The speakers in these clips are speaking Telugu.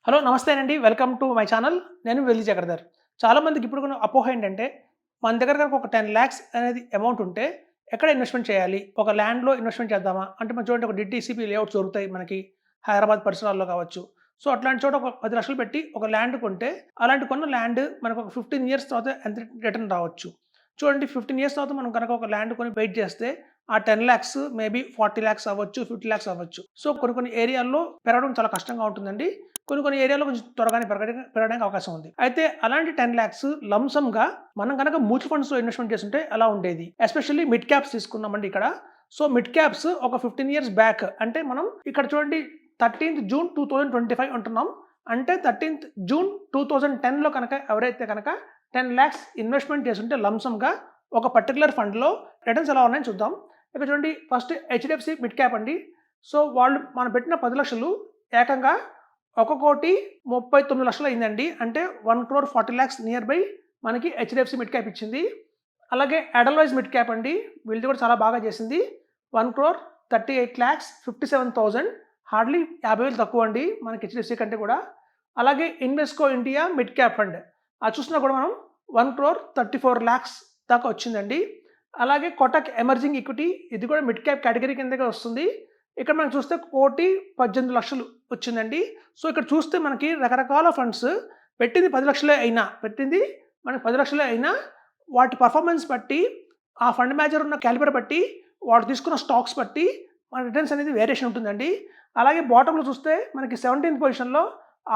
హలో నమస్తేనండి. Welcome to my channel. నేను వెల్లి చక్రధర్. చాలామందికి ఇప్పుడు ఉన్న అపోహ ఏంటంటే, మన దగ్గర గనక ఒక 10,00,000 అనేది అమౌంట్ ఉంటే ఎక్కడ ఇన్వెస్ట్‌మెంట్ చేయాలి? ఒక ల్యాండ్‌లో ఇన్వెస్ట్‌మెంట్ చేద్దామా? అంటే మనం చూడండి ఒక డీటీసీపీ లేఅవుట్స్ దొరుకుతాయి మనకి. హైదరాబాద్ పరిసరాల్లో కావచ్చు. సో, అట్లాంటి చోట ఒక 10,00,000 పెట్టి ఒక ల్యాండ్ కొంటే, అలాంటి కొన్న ల్యాండ్ మనకు ఒక 15 ఇయర్స్ తర్వాత ఎంత రిటర్న్ రావచ్చు. చూడండి 15 ఇయర్స్ తర్వాత మనం గనక ఒక ల్యాండ్ కొని వెయిట్ చేస్తే ఆ 10,00,000 మేబీ 40,00,000 అవ్వచ్చు, 50,00,000 అవ్వచ్చు. సో, కొన్ని ఏరియాల్లో పెరగడం చాలా కష్టంగా ఉంటుందండి. కొన్ని ఏరియాలో కొంచెం త్వరగానే పెరగడానికి అవకాశం ఉంది. అయితే అలాంటి 10,00,000 లంసమ్‌గా మనం గనక మ్యూచువల్ ఫండ్స్‌లో ఇన్వెస్ట్‌మెంట్ చేసుంటే ఎలా ఉండేది? ఎస్పెషల్లీ మిడ్ క్యాప్స్ తీసుకున్నామండి ఇక్కడ. సో, మిడ్ క్యాప్స్ ఒక 15 ఇయర్స్ బ్యాక్ అంటే మనం ఇక్కడ చూడండి 13థ్ జూన్ 2025 అంటున్నాం. అంటే 13థ్ జూన్ 2010లో కనుక ఎవరైతే కనుక 10,00,000 ఇన్వెస్ట్‌మెంట్ చేసుంటే లంసమ్‌గా ఒక పర్టిక్యులర్ ఫండ్‌లో రిటర్న్స్ ఎలా ఉన్నాయో చూద్దాం. ఇక్కడ చూడండి ఫస్ట్ హెచ్‌డిఎఫ్‌సి మిడ్ క్యాప్ అండి. సో, వాళ్ళు మనం పెట్టిన 10,00,000 ఏకంగా 1,39,00,000 అయిందండి. అంటే 1,40,00,000 నియర్ బై మనకి హెచ్‌డిఎఫ్‌సి మిడ్ క్యాప్ ఇచ్చింది. అలాగే ఎడల్వైస్ మిడ్ క్యాప్ అండి. వీళ్ళది కూడా చాలా బాగా చేసింది. 1,38,57,000 హార్డ్‌లీ 50,000 తక్కువ అండి మనకి హెచ్‌డిఎఫ్‌సి కంటే కూడా. అలాగే Invesco India mid cap fund అది చూసినా కూడా మనం 1,34,00,000 దాకా వచ్చిందండి. అలాగే కోటక్ ఎమర్జింగ్ ఈక్విటీ ఇది కూడా మిడ్ క్యాప్ కేటగిరీ కిందకే వస్తుంది. ఇక్కడ మనం చూస్తే 1,18,00,000 వచ్చిందండి. సో, ఇక్కడ చూస్తే మనకి రకరకాల ఫండ్స్ పెట్టింది 10,00,000 అయినా మనకి 10,00,000 అయినా వాటి పర్ఫార్మెన్స్ బట్టి, ఆ ఫండ్ మేనేజర్ ఉన్న క్యాలిబర్ బట్టి, వాడు తీసుకున్న స్టాక్స్ బట్టి మన రిటర్న్స్ అనేది వేరియేషన్ ఉంటుందండి. అలాగే బాటమ్‌లో చూస్తే మనకి 17థ్ పొజిషన్‌లో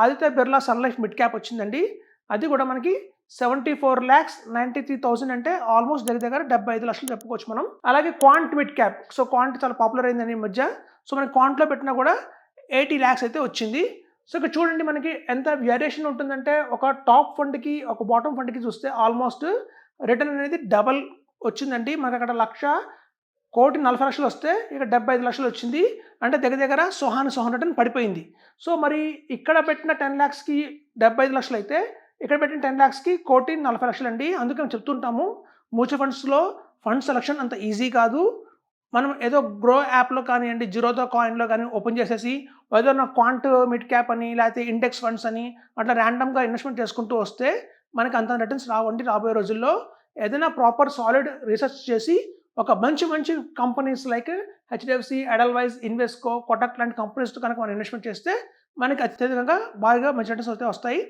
Aditya Birla sun life mid cap వచ్చిందండి. అది కూడా మనకి 74,93,000 అంటే ఆల్మోస్ట్ దగ్గర 75,00,000 చెప్పుకోవచ్చు మనం. అలాగే quant mid cap. So, quant చాలా పాపులర్ అయిందండి ఈ మధ్య. సో, మనకి క్వాంట్‌లో పెట్టినా కూడా 80,00,000 అయితే వచ్చింది. సో, ఇక్కడ చూడండి మనకి ఎంత వేరియేషన్ ఉంటుందంటే ఒక టాప్ ఫండ్‌కి, ఒక బాటమ్ ఫండ్‌కి చూస్తే ఆల్మోస్ట్ రిటర్న్ అనేది డబల్ వచ్చిందండి. మనకు అక్కడ 1,40,00,000 వస్తే ఇక్కడ 75,00,000 వచ్చింది. అంటే దగ్గర సుహాన్ రిటర్న్ పడిపోయింది. సో, మరి ఇక్కడ పెట్టిన 10,00,000కి 75,00,000 అయితే ఇక్కడ పెట్టిన 10,00,000కి 1,40,00,000 అండి. అందుకే మేము చెప్తుంటాము మ్యూచువల్ ఫండ్స్‌లో ఫండ్ సెలక్షన్ అంత ఈజీ కాదు. మనం ఏదో గ్రో యాప్‌లో కానియండి, జిరోదా కాయిన్‌లో కానీ ఓపెన్ చేసేసి ఏదైనా క్వాంట్ మిడ్ క్యాప్ అని లేకపోతే ఇండెక్స్ ఫండ్స్ అని అట్లా ర్యాండమ్‌గా ఇన్వెస్ట్‌మెంట్ చేసుకుంటూ వస్తే మనకి అంత రిటర్న్స్ రావండి రాబోయే రోజుల్లో. ఏదైనా ప్రాపర్ సాలిడ్ రీసెర్చ్ చేసి ఒక మంచి companies like HDFC, ఎడల్వైస్, Invesco, Kotak లాంటి కంపెనీస్‌తో కనుక మనం ఇన్వెస్ట్‌మెంట్ చేస్తే మనకి అత్యధికంగా బాగా మంచి రిటర్న్స్ అయితే వస్తాయి.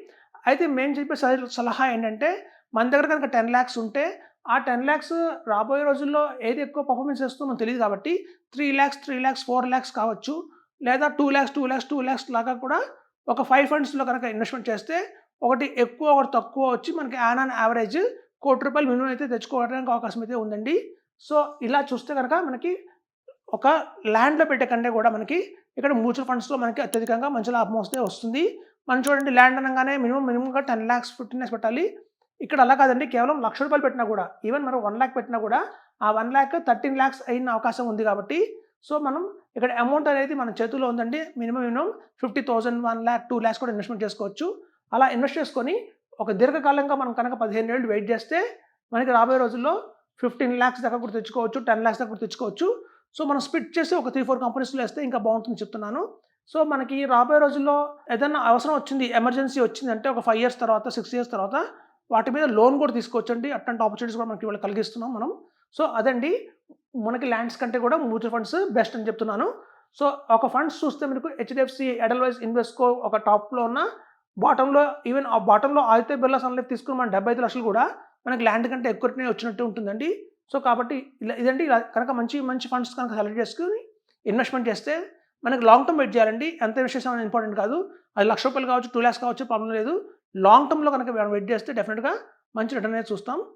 అయితే మేము చెప్పే సలహా ఏంటంటే మన దగ్గర కనుక 10,00,000 ఉంటే ఆ 10,00,000 రాబోయే రోజుల్లో ఏది ఎక్కువ పర్ఫార్మెన్స్ చేస్తుందో మనకు తెలీదు కాబట్టి 3,00,000, 4,00,000 కావచ్చు. లేదా 2,00,000 లాగా కూడా ఒక 5 ఫండ్స్‌లో కనుక ఇన్వెస్ట్‌మెంట్ చేస్తే ఒకటి ఎక్కువ, ఒకటి తక్కువ వచ్చి మనకి ఆన్ యావరేజ్ ₹1,00,00,000 మినిమమ్ అయితే తెచ్చుకోవడానికి అవకాశం అయితే ఉందండి. సో, ఇలా చూస్తే గనక మనకి ఒక ల్యాండ్‌లో పెట్టే కంటే కూడా మనకి ఇక్కడ మ్యూచువల్ ఫండ్స్‌లో మనకి అత్యధికంగా మంచి లాభం వస్తుంది. మనం చూడండి ల్యాండ్ అనగానే మినిమమ్‌గా 10,00,000, 15,00,000 పెట్టాలి. ఇక్కడ అలా కాదండి. కేవలం ₹1,00,000 పెట్టినా కూడా ఈవెన్ మనం 1,00,000 పెట్టినా కూడా ఆ 1,00,000 13,00,000 అయిన అవకాశం ఉంది కాబట్టి సో, మనం ఇక్కడ అమౌంట్ అనేది మన చేతుల్లో ఉందండి. మినిమమ్ 50,000, 1,00,000, 2,00,000 కూడా ఇన్వెస్ట్‌మెంట్ చేసుకోవచ్చు. అలా ఇన్వెస్ట్ చేసుకొని ఒక దీర్ఘకాలంగా మనం కనుక 15 ఏళ్ళు వెయిట్ చేస్తే మనకి రాబోయే రోజుల్లో 15,00,000 దాకా కూడా తెచ్చుకోవచ్చు. 10,00,000 దాకా కూడా తెచ్చుకోవచ్చు. సో, మనం స్ప్లిట్ చేసి ఒక 3, 4 కంపెనీస్‌లో ఏస్తే ఇంకా బాగుంటుందని చెప్తున్నాను. సో, మనకి రాబోయే రోజుల్లో ఏదైనా అవసరం వచ్చింది, ఎమర్జెన్సీ వచ్చిందంటే ఒక 5 ఇయర్స్ తర్వాత, 6 ఇయర్స్ తర్వాత వాటి మీద లోన్ కూడా తీసుకోవచ్చండి. అట్లాంటి ఆపర్చునిటీస్ కూడా మనకి ఇవాళ కలిగిస్తున్నాం మనం. సో, అదండి మనకి ల్యాండ్స్ కంటే కూడా మ్యూచువల్ ఫండ్స్ బెస్ట్ అని చెప్తున్నాను. సో, ఒక ఫండ్స్ చూస్తే మీకు హెచ్‌డిఎఫ్‌సి, ఎడల్వైస్, ఇన్వెస్కో ఒక టాప్‌లో ఉన్న బాటమ్‌లో ఈవెన్ ఆ బాటమ్‌లో ఆదిత్య బిర్లా సన్ లైఫ్ తీసుకున్న మన 75,00,000 కూడా మనకి ల్యాండ్ కంటే ఎక్కువ రిటర్నే వచ్చినట్టు ఉంటుందండి. సో, కాబట్టి ఇదండి ఇలా కనుక మంచి ఫండ్స్ కనుక సెలెక్ట్ చేసుకొని ఇన్వెస్ట్‌మెంట్ చేస్తే మనకి లాంగ్ టర్మ్ వెయిట్ చేయాలండి. ఎంత ఇన్వెస్ట్ చేసామని ఇంపార్టెంట్ కాదు. అది ₹1,00,000 కావచ్చు, 2,00,000 కావచ్చు ప్రాబ్లమ్ లేదు. లాంగ్ టర్మ్‌లో కనుక మనం వెయిట్ చేస్తే డెఫినిట్‌గా మంచి రిటర్న్ అనేది చూస్తాం.